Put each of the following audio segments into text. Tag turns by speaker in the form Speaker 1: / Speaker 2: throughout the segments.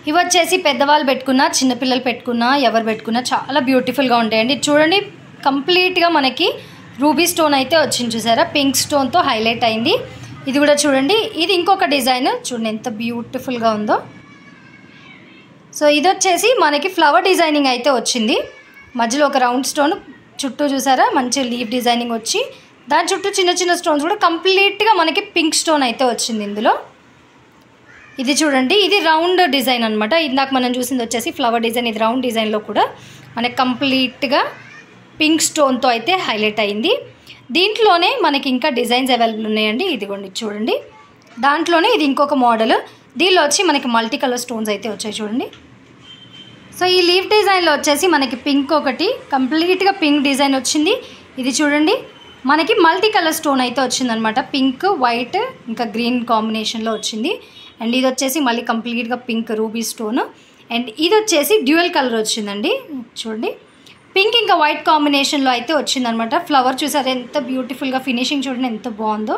Speaker 1: ఇవి వచ్చేసి పెద్దవాళ్ళు పెట్టుకున్నా చిన్న పిల్లలు పెట్టుకున్నా ఎవరు పెట్టుకున్నా చాలా బ్యూటిఫుల్గా ఉంటాయండి. చూడండి కంప్లీట్గా మనకి రూబీ స్టోన్ అయితే వచ్చింది చూసారా, పింక్ స్టోన్తో హైలైట్ అయింది. ఇది కూడా చూడండి, ఇది ఇంకొక డిజైన్ చూడండి ఎంత బ్యూటిఫుల్గా ఉందో. సో ఇది వచ్చేసి మనకి ఫ్లవర్ డిజైనింగ్ అయితే వచ్చింది. మధ్యలో ఒక రౌండ్ స్టోన్ చుట్టూ చూసారా మంచి లీఫ్ డిజైనింగ్ వచ్చి దాని చుట్టూ చిన్న చిన్న స్టోన్స్ కూడా కంప్లీట్గా మనకి పింక్ స్టోన్ అయితే వచ్చింది ఇందులో. ఇది చూడండి, ఇది రౌండ్ డిజైన్ అనమాట. ఇందాక మనం చూసింది వచ్చేసి ఫ్లవర్ డిజైన్, ఇది రౌండ్ డిజైన్లో కూడా మనకి కంప్లీట్గా పింక్ స్టోన్తో అయితే హైలైట్ అయింది. దీంట్లోనే మనకి ఇంకా డిజైన్స్ అవైలబుల్ ఉన్నాయండి. ఇదిగోండి చూడండి, దాంట్లోనే ఇది ఇంకొక మోడల్. దీనిలో వచ్చి మనకి మల్టీ కలర్ స్టోన్స్ అయితే వచ్చాయి చూడండి. సో ఈ లీఫ్ డిజైన్లో వచ్చేసి మనకి పింక్ ఒకటి కంప్లీట్గా పింక్ డిజైన్ వచ్చింది. ఇది చూడండి మనకి మల్టీ కలర్ స్టోన్ అయితే వచ్చిందనమాట, పింక్ వైట్ ఇంకా గ్రీన్ కాంబినేషన్లో వచ్చింది. అండ్ ఇది వచ్చేసి మళ్ళీ కంప్లీట్గా పింక్ రూబీ స్టోన్. అండ్ ఇది వచ్చేసి డ్యూయల్ కలర్ వచ్చిందండి. చూడండి పింక్ ఇంకా వైట్ కాంబినేషన్లో అయితే వచ్చిందనమాట. ఫ్లవర్ చూసారు ఎంత బ్యూటిఫుల్గా, ఫినిషింగ్ చూడండి ఎంత బాగుందో.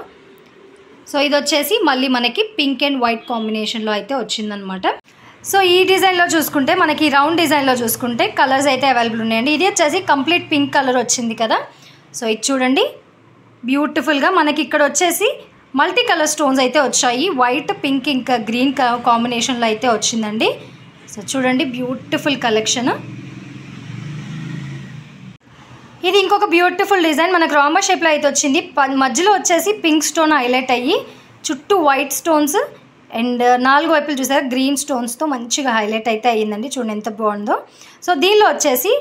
Speaker 1: సో ఇది వచ్చేసి మళ్ళీ మనకి పింక్ అండ్ వైట్ కాంబినేషన్లో అయితే వచ్చిందనమాట. సో ఈ డిజైన్లో చూసుకుంటే మనకి రౌండ్ డిజైన్లో చూసుకుంటే కలర్స్ అయితే అవైలబుల్ ఉన్నాయండి. ఇది వచ్చేసి కంప్లీట్ పింక్ కలర్ వచ్చింది కదా. సో ఇది చూడండి బ్యూటిఫుల్గా మనకి ఇక్కడ వచ్చేసి మల్టీ కలర్ స్టోన్స్ అయితే వచ్చాయి. వైట్ పింక్ ఇంకా గ్రీన్ కాంబినేషన్లో అయితే వచ్చిందండి. సో చూడండి బ్యూటిఫుల్ కలెక్షన్. ఇది ఇంకొక బ్యూటిఫుల్ డిజైన్ మనకు రాంబా షేప్లో అయితే వచ్చింది. మధ్యలో వచ్చేసి పింక్ స్టోన్ హైలైట్ అయ్యి చుట్టూ వైట్ స్టోన్స్ అండ్ 4 వైపులు చూసారా గ్రీన్ స్టోన్స్తో మంచిగా హైలైట్ అయితే అయ్యిందండి. చూడండి ఎంత బాగుందో. సో దీనిలో వచ్చేసి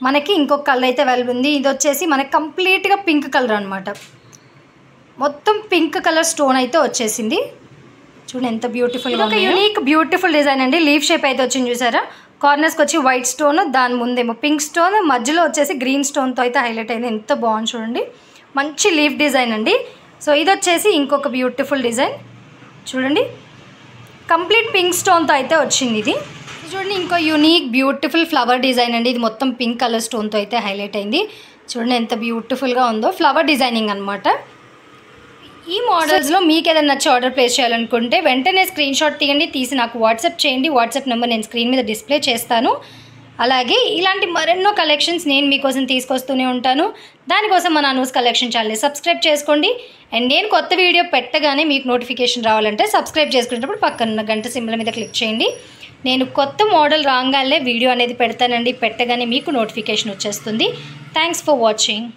Speaker 1: మనకి ఇంకొక కలర్ అయితే అవైలబుల్ ఉంది. ఇది వచ్చేసి మనకి కంప్లీట్గా పింక్ కలర్ అనమాట, మొత్తం పింక్ కలర్ స్టోన్ అయితే వచ్చేసింది. చూడండి ఎంత బ్యూటిఫుల్గా, ఒక యూనిక్ బ్యూటిఫుల్ డిజైన్ అండి. లీఫ్ షేప్ అయితే వచ్చింది చూసారా, కార్నర్స్కి వచ్చి వైట్ స్టోన్, దాని ముందేమో పింక్ స్టోన్, మధ్యలో వచ్చేసి గ్రీన్ స్టోన్తో అయితే హైలైట్ అయింది. ఎంత బాగుంది చూడండి, మంచి లీఫ్ డిజైన్ అండి. సో ఇది వచ్చేసి ఇంకొక బ్యూటిఫుల్ డిజైన్ చూడండి, కంప్లీట్ పింక్ స్టోన్తో అయితే వచ్చింది. ఇది చూడండి ఇంకో యూనిక్ బ్యూటిఫుల్ ఫ్లవర్ డిజైన్ అండి. ఇది మొత్తం పింక్ కలర్ స్టోన్తో అయితే హైలైట్ అయింది. చూడండి ఎంత బ్యూటిఫుల్గా ఉందో, ఫ్లవర్ డిజైనింగ్ అనమాట. ఈ మోడల్స్లో మీకు ఏదైనా నచ్చి ఆర్డర్ ప్లేస్ చేయాలనుకుంటే వెంటనే స్క్రీన్ షాట్ తీయండి, తీసి నాకు వాట్సాప్ చేయండి. వాట్సాప్ నెంబర్ నేను స్క్రీన్ మీద డిస్ప్లే చేస్తాను. అలాగే ఇలాంటి మరెన్నో కలెక్షన్స్ నేను మీకోసం తీసుకొస్తూనే ఉంటాను. దానికోసం మన అనూస్ కలెక్షన్ ఛానల్ని సబ్స్క్రైబ్ చేసుకోండి. అండ్ నేను కొత్త వీడియో పెట్టగానే మీకు నోటిఫికేషన్ రావాలంటే సబ్స్క్రైబ్ చేసుకునేటప్పుడు పక్కన గంట సింబల్ మీద క్లిక్ చేయండి. నేను కొత్త మోడల్ రాగానే వీడియో అనేది పెడతానండి, పెట్టగానే మీకు నోటిఫికేషన్ వచ్చేస్తుంది. Thanks for watching.